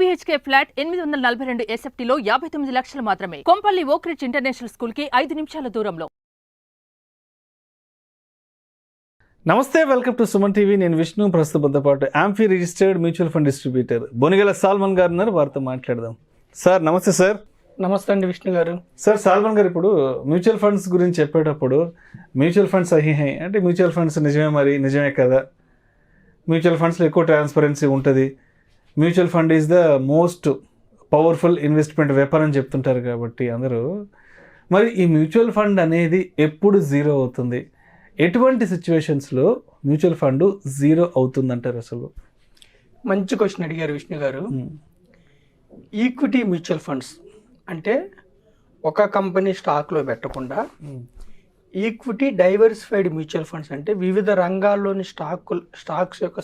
BHK flat 842 SFTలో 59 లక్షలు మాత్రమే. Kompally Oakridge international school కి 5 నిమిషాల దూరంలో. నమస్తే, వెల్కమ్ టు సుమన్ టీవీ. నేను విష్ణు. ప్రస్తుతంతో పాటు AMFI registered mutual fund distributor Bonigala Salman garu ఉన్నారు. వారితో మాట్లాడదాం. సార్ నమస్తే. సార్ నమస్తే అండి విష్ణు గారు. సార్ సాల్మన్ గారు, ఇప్పుడు మ్యూచువల్ ఫండ్స్ గురించి చెప్పేటప్పుడు మ్యూచువల్ ఫండ్స్ అహి అంటే మ్యూచువల్ ఫండ్స్ నిజమే, మరి నిజమే కదా? మ్యూచువల్ ఫండ్స్లో ఎక్కువ ట్రాన్స్పరెన్సీ ఉంటుంది. Mutual fund is the most powerful investment weapon అని చెప్తుంటారు కాబట్టి అందరూ, మరి ఈ మ్యూచువల్ ఫండ్ అనేది ఎప్పుడు జీరో అవుతుంది? ఎటువంటి సిచ్యువేషన్స్లో మ్యూచువల్ ఫండ్ జీరో అవుతుందంటారు అసలు? మంచి క్వశ్చన్ అడిగారు విష్ణు గారు. ఈక్విటీ మ్యూచువల్ ఫండ్స్ అంటే ఒక కంపెనీ స్టాక్లో పెట్టకుండా ఈక్విటీ డైవర్సిఫైడ్ మ్యూచువల్ ఫండ్స్ అంటే వివిధ రంగాల్లోని స్టాక్స్ యొక్క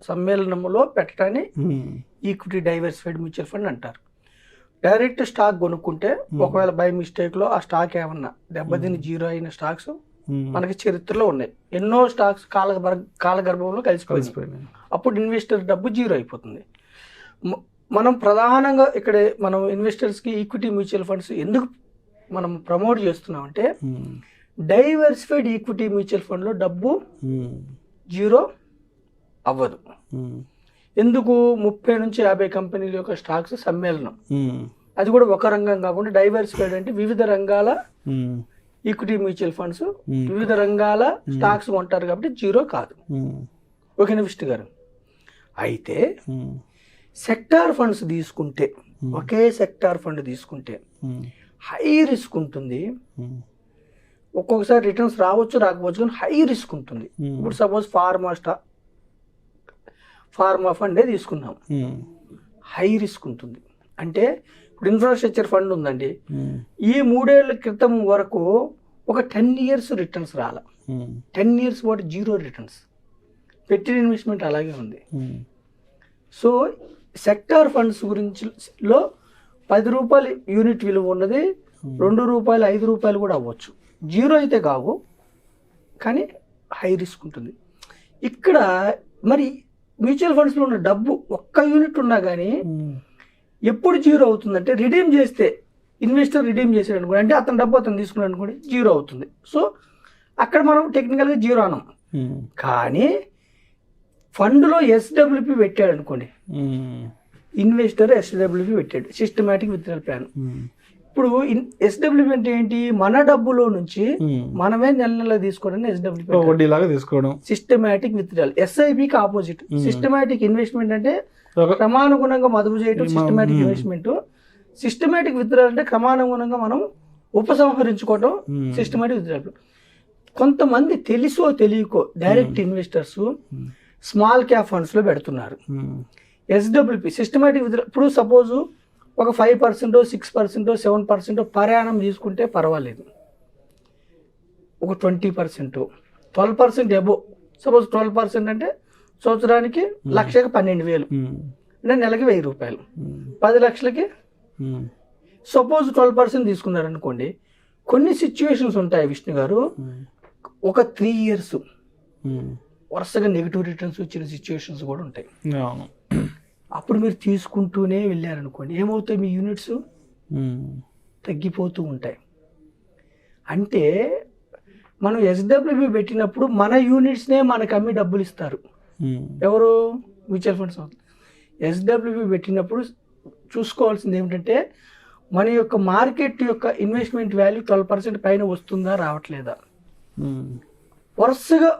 సమ్మేళనంలో పెట్టడాన్ని ఈక్విటీ డైవర్సిఫైడ్ మ్యూచువల్ ఫండ్ అంటారు. డైరెక్ట్ స్టాక్ కొనుక్కుంటే ఒకవేళ బై మిస్టేక్లో ఆ స్టాక్ ఏమన్నా దెబ్బతిని జీరో అయిన స్టాక్స్ మనకి చరిత్రలో ఉన్నాయి. ఎన్నో స్టాక్స్ కాలగర్భంలో కలిసిపోయినాయి. అప్పుడు ఇన్వెస్టర్ డబ్బు జీరో అయిపోతుంది. మనం ప్రధానంగా ఇక్కడ మనం ఇన్వెస్టర్స్కి ఈక్విటీ మ్యూచువల్ ఫండ్స్ ఎందుకు మనం ప్రమోట్ చేస్తున్నామంటే, డైవర్సిఫైడ్ ఈక్విటీ మ్యూచువల్ ఫండ్లో డబ్బు జీరో అవ్వదు. ఎందుకు? 30 నుంచి 50 కంపెనీల యొక్క స్టాక్స్ సమ్మేళనం. అది కూడా ఒక రంగం కాకుండా డైవర్సిఫైడ్ అంటే వివిధ రంగాల ఈక్విటీ మ్యూచువల్ ఫండ్స్ వివిధ రంగాల స్టాక్స్ కొంటారు కాబట్టి జీరో కాదు. ఓకేనా విష్ణు గారు? అయితే సెక్టార్ ఫండ్స్ తీసుకుంటే, ఒకే సెక్టార్ ఫండ్ తీసుకుంటే హై రిస్క్ ఉంటుంది. ఒక్కొక్కసారి రిటర్న్స్ రావచ్చు రాకపోవచ్చు, కానీ హై రిస్క్ ఉంటుంది. ఇప్పుడు సపోజ్ ఫార్మా ఫండే తీసుకున్నాం, హై రిస్క్ ఉంటుంది. అంటే ఇప్పుడు ఇన్ఫ్రాస్ట్రక్చర్ ఫండ్ ఉందండి, ఈ 3 ఏళ్ల క్రితం వరకు ఒక 10 years రిటర్న్స్ రాల. 10 years పాటు జీరో రిటర్న్స్. పెట్టిన ఇన్వెస్ట్మెంట్ అలాగే ఉంది. సో సెక్టార్ ఫండ్స్ గురించిలో 10 రూపాయలు యూనిట్ విలువ ఉన్నది 2 రూపాయలు 5 రూపాయలు కూడా అవ్వచ్చు. జీరో అయితే కావు, కానీ హై రిస్క్ ఉంటుంది. ఇక్కడ మరి మ్యూచువల్ ఫండ్స్లో ఉన్న డబ్బు ఒక్క యూనిట్ ఉన్నా కానీ ఎప్పుడు జీరో అవుతుందంటే, రిడీమ్ చేస్తే, ఇన్వెస్టర్ రిడీమ్ చేసాడు అనుకోండి, అంటే అతని డబ్బు అతను తీసుకున్నాడు అనుకోండి, జీరో అవుతుంది. సో అక్కడ మనం టెక్నికల్గా జీరో అనం. కానీ ఫండ్లో SWP పెట్టాడు అనుకోండి, ఇన్వెస్టర్ SWP పెట్టాడు, సిస్టమాటిక్ విత్డ్రాయల్ ప్లాన్. ఇప్పుడు SWP అంటే ఏంటి? మన డబ్బులో నుంచి మనమే నెల నెల తీసుకోవడం SWP తీసుకోవడం. సిస్టమాటిక్ విత్డ్రాయల్ SIPకి ఆపోజిట్. సిస్టమాటిక్ ఇన్వెస్ట్మెంట్ అంటే క్రమానుగుణంగా మదుపు చేయటం సిస్టమాటిక్ ఇన్వెస్ట్మెంట్. సిస్టమాటిక్ విత్డ్రాయల్ అంటే క్రమానుగుణంగా మనం ఉపసంహరించుకోవటం సిస్టమాటిక్ విత్డ్రాయల్. కొంతమంది తెలుసో తెలియకో డైరెక్ట్ ఇన్వెస్టర్స్ స్మాల్ క్యాప్ ఫండ్స్లో పెడుతున్నారు. SWP systematic withdrawal. ఇప్పుడు సపోజ్ ఒక 5%, 6%, 7% ప్రయాణం తీసుకుంటే పర్వాలేదు. ఒక 20%, 12% అబోవ్. సపోజ్ 12% అంటే సంవత్సరానికి లక్షకి 12,000 అంటే నెలకి 1,000 రూపాయలు. 10 లక్షలకి సపోజ్ 12% తీసుకున్నారు అనుకోండి. కొన్ని సిచ్యువేషన్స్ ఉంటాయి విష్ణు గారు, ఒక 3 years వరుసగా నెగిటివ్ రిటర్న్స్ వచ్చిన సిచ్యువేషన్స్ కూడా ఉంటాయి. అప్పుడు మీరు తీసుకుంటూనే వెళ్ళారనుకోండి, ఏమవుతాయి? మీ యూనిట్స్ తగ్గిపోతూ ఉంటాయి. అంటే మనం SWP పెట్టినప్పుడు మన యూనిట్స్నే మనకు అమ్మి డబ్బులు ఇస్తారు. ఎవరు? Mutual funds. SWP పెట్టినప్పుడు చూసుకోవాల్సింది ఏమిటంటే, మన యొక్క మార్కెట్ యొక్క ఇన్వెస్ట్మెంట్ వాల్యూ 12% పైన వస్తుందా రావట్లేదా. వరుసగా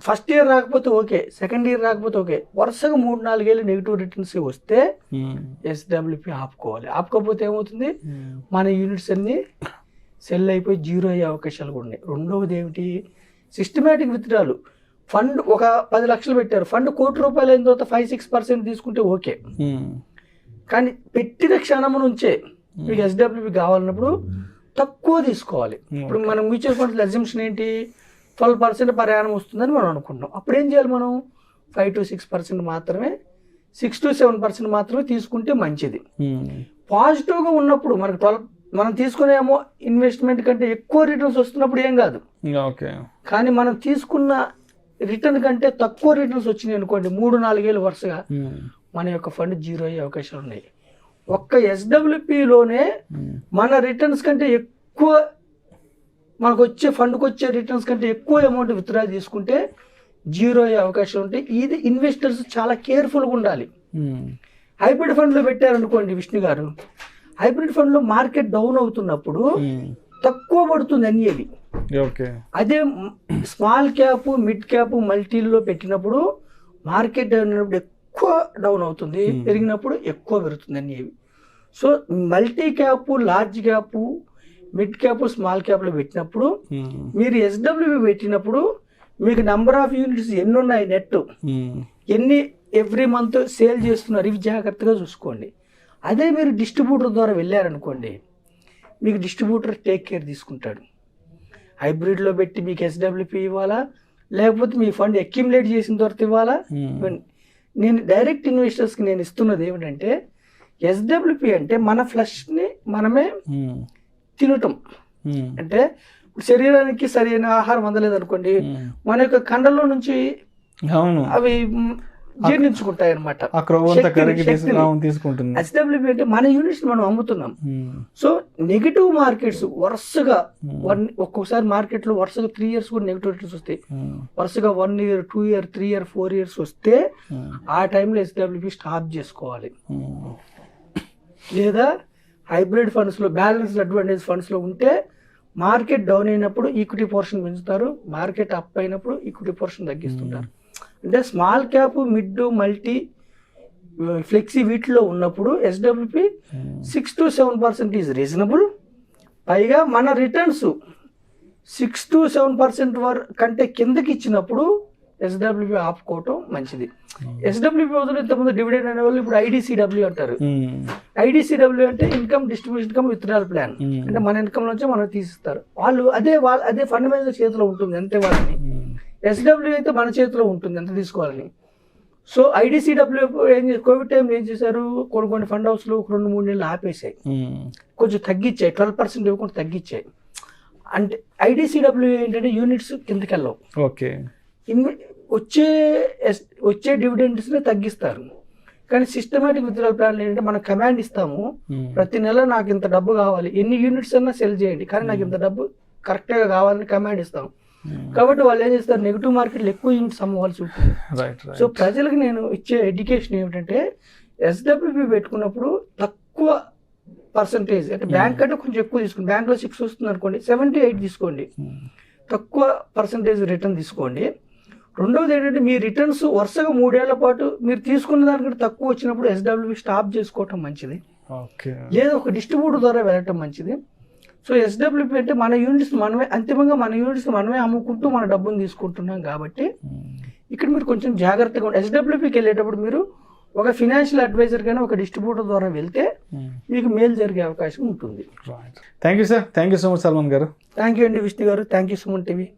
ఫస్ట్ ఇయర్ రాకపోతే ఓకే, సెకండ్ ఇయర్ రాకపోతే ఓకే, వరుసగా 3-4 ఏళ్ళు నెగిటివ్ రిటర్న్స్ వస్తే SWP ఆపుకోవాలి. ఆపుకోకపోతే ఏమవుతుంది? మన యూనిట్స్ అన్ని సెల్ అయిపోయి జీరో అయ్యే అవకాశాలు కూడా ఉన్నాయి. రెండవది ఏమిటి? Systematic withdrawal. ఫండ్ ఒక 10 లక్షలు పెట్టారు, ఫండ్ ₹1,00,00,000 అయిన తర్వాత 5-6% తీసుకుంటే ఓకే. కానీ పెట్టిన క్షణం నుంచే మీకు SWP కావాలన్నప్పుడు తక్కువ తీసుకోవాలి. ఇప్పుడు మనం మ్యూచువల్ ఫండ్స్ అజంప్షన్ ఏంటి? 12% ప్రయాణం వస్తుందని మనం అనుకుంటాం. అప్పుడు ఏం చేయాలి? మనం 5-6% మాత్రమే, 6-7% మాత్రమే తీసుకుంటే మంచిది. పాజిటివ్గా ఉన్నప్పుడు మనకు మనం తీసుకునేమో ఇన్వెస్ట్మెంట్ కంటే ఎక్కువ రిటర్న్స్ వస్తున్నప్పుడు ఏం కాదు. కానీ మనం తీసుకున్న రిటర్న్ కంటే తక్కువ రిటర్న్స్ వచ్చినాయి అనుకోండి, 3-4 ఏళ్ళు వరుసగా, మన యొక్క ఫండ్ జీరో అయ్యే అవకాశాలు ఉన్నాయి. ఒక్క ఎస్డబ్ల్యూపిలోనే మన రిటర్న్స్ కంటే ఎక్కువ మనకు వచ్చే ఫండ్కి వచ్చే రిటర్న్స్ కంటే ఎక్కువ అమౌంట్ విత్డ్రా తీసుకుంటే జీరో అయ్యే అవకాశం ఉంటాయి. ఇది ఇన్వెస్టర్స్ చాలా కేర్ఫుల్గా ఉండాలి. హైబ్రిడ్ ఫండ్లో పెట్టారనుకోండి విష్ణు గారు, హైబ్రిడ్ ఫండ్లో మార్కెట్ డౌన్ అవుతున్నప్పుడు తక్కువ పడుతుంది ఎన్ఏవి. అదే స్మాల్ క్యాప్, మిడ్ క్యాప్, మల్టీల్లో పెట్టినప్పుడు మార్కెట్ డౌన్ అయినప్పుడు ఎక్కువ డౌన్ అవుతుంది, పెరిగినప్పుడు ఎక్కువ పెరుగుతుంది NAV. So multi cap, large cap, mid cap, small క్యాప్లో పెట్టినప్పుడు మీరు ఎస్డబ్ల్యూపి పెట్టినప్పుడు మీకు నెంబర్ ఆఫ్ యూనిట్స్ ఎన్ని ఉన్నాయి, నెట్ ఎన్ని ఎవ్రీ మంత్ సేల్ చేస్తున్నారు, ఇవి జాగ్రత్తగా చూసుకోండి. అదే మీరు డిస్ట్రిబ్యూటర్ ద్వారా వెళ్ళారనుకోండి, మీకు డిస్ట్రిబ్యూటర్ టేక్ కేర్ తీసుకుంటాడు. హైబ్రిడ్లో పెట్టి మీకు ఎస్డబ్ల్యూపి ఇవ్వాలా, లేకపోతే మీ ఫండ్ అక్యుములేట్ చేసిన తర్వాత ఇవ్వాలా. నేను డైరెక్ట్ ఇన్వెస్టర్స్కి నేను ఇస్తున్నది ఏమిటంటే, ఎస్డబ్ల్యూపి అంటే మన ఫ్లష్ని మనమే తినటం. అంటే శరీరానికి సరైన ఆహారం అందలేదు అనుకోండి, మన యొక్క కండలో నుంచి అవి జీర్ణించుకుంటాయి అనమాట. ఎస్డబ్ల్యూపి అంటే మన యూనిట్స్ మనం అమ్ముతున్నాం. సో నెగిటివ్ మార్కెట్స్ వరుసగా ఒక్కొక్కసారి మార్కెట్లో వరుసగా 3 years కూడా నెగిటివ్ రిటర్న్స్ వస్తాయి. వరుసగా 1 year, 2 year, 3 year, 4 years వస్తే ఆ టైంలో ఎస్డబ్ల్యూపి స్టాప్ చేసుకోవాలి. లేదా హైబ్రిడ్ ఫండ్స్లో, బ్యాలెన్స్డ్ అడ్వాంటేజ్ ఫండ్స్లో ఉంటే మార్కెట్ డౌన్ అయినప్పుడు ఈక్విటీ పోర్షన్ పెంచుతారు, మార్కెట్ అప్ అయినప్పుడు ఈక్విటీ పోర్షన్ తగ్గిస్తుంటారు. అంటే small cap, mid, multi, flexi వీటిలో ఉన్నప్పుడు ఎస్డబ్ల్యూపి 6 to 7% ఈజ్ రీజనబుల్. పైగా మన రిటర్న్స్ 6 to 7% కంటే కిందకి ఇచ్చినప్పుడు ఎస్డబ్ల్యూపి ఆపుకోవటం మంచిది. ఎస్డబ్ల్యూపి బదులు ఇంతకుముందు డివిడెండ్ అనే వాళ్ళు ఇప్పుడు ఐడిసిడబ్ల్యూ అంటారు. ఐడిసిడబ్ల్యూ అంటే income distribution come withdrawal plan. అంటే మన ఇన్కమ్ నుంచి మనం తీసిస్తారు. వాళ్ళు అదే ఫండ్ మేనేజర్ చేతిలో ఉంటుంది అంతే వాళ్ళని. ఎస్డబ్ల్యూ అయితే మన చేతిలో ఉంటుంది ఎంత తీసుకోవాలని. సో ఐడిసిడబ్ల్యూ కోవిడ్ టైంలో ఏం చేశారు, కొన్ని ఫండ్ హౌస్లు 2-3 నెలలు ఆపేసాయి, కొంచెం తగ్గించాయి, 12% ఇవ్వకుండా తగ్గించాయి. అంటే ఐడిసిడబ్ల్యూ ఏంటంటే యూనిట్స్ కిందకి వెళ్ళవు, వచ్చే డివిడెండ్స్ని తగ్గిస్తారు. కానీ సిస్టమేటిక్ విత్డ్రాయల్ ప్లాన్ ఏంటంటే మనం కమాండ్ ఇస్తాము, ప్రతి నెల నాకు ఇంత డబ్బు కావాలి, ఎన్ని యూనిట్స్ అన్నా సెల్ చేయండి, కానీ నాకు ఇంత డబ్బు కరెక్ట్గా కావాలని కమాండ్ ఇస్తాం. కాబట్టి వాళ్ళు ఏం చేస్తారు, నెగిటివ్ మార్కెట్లో ఎక్కువ యూనిట్స్ అమ్మవలసి ఉంటుంది. సో ప్రజలకు నేను ఇచ్చే ఎడ్యుకేషన్ ఏమిటంటే, ఎస్డబ్ల్యూపి పెట్టుకున్నప్పుడు తక్కువ పర్సంటేజ్, అంటే బ్యాంక్ అంటే కొంచెం ఎక్కువ తీసుకోండి. బ్యాంక్లో 6 వస్తుంది అనుకోండి, 7 to 8 తీసుకోండి, తక్కువ పర్సంటేజ్ రిటర్న్ తీసుకోండి. రెండవది ఏంటంటే, మీ రిటర్న్స్ వరుసగా 3 ఏళ్ల పాటు మీరు తీసుకున్న దానికంటే తక్కువ వచ్చినప్పుడు ఎస్డబ్ల్యూపి స్టాప్ చేసుకోవటం మంచిది, లేదా ఒక డిస్ట్రిబ్యూటర్ ద్వారా వెళ్ళటం మంచిది. సో ఎస్డబ్ల్యూపి అంటే మన యూనిట్స్ మనమే, అంతిమంగా మన యూనిట్స్ మనమే అమ్ముకుంటూ మన డబ్బును తీసుకుంటున్నాం. కాబట్టి ఇక్కడ మీరు కొంచెం జాగ్రత్తగా ఉండి ఎస్డబ్ల్యూపికి వెళ్ళేటప్పుడు మీరు ఒక ఫినాన్షియల్ అడ్వైజర్ కానీ ఒక డిస్ట్రిబ్యూటర్ ద్వారా వెళ్తే మీకు మేలు జరిగే అవకాశం ఉంటుంది. Thank you sir, thank you so much Salman garu. Thank you అండి విష్ణు గారు, థ్యాంక్ యూ సుమన్ టీవీ.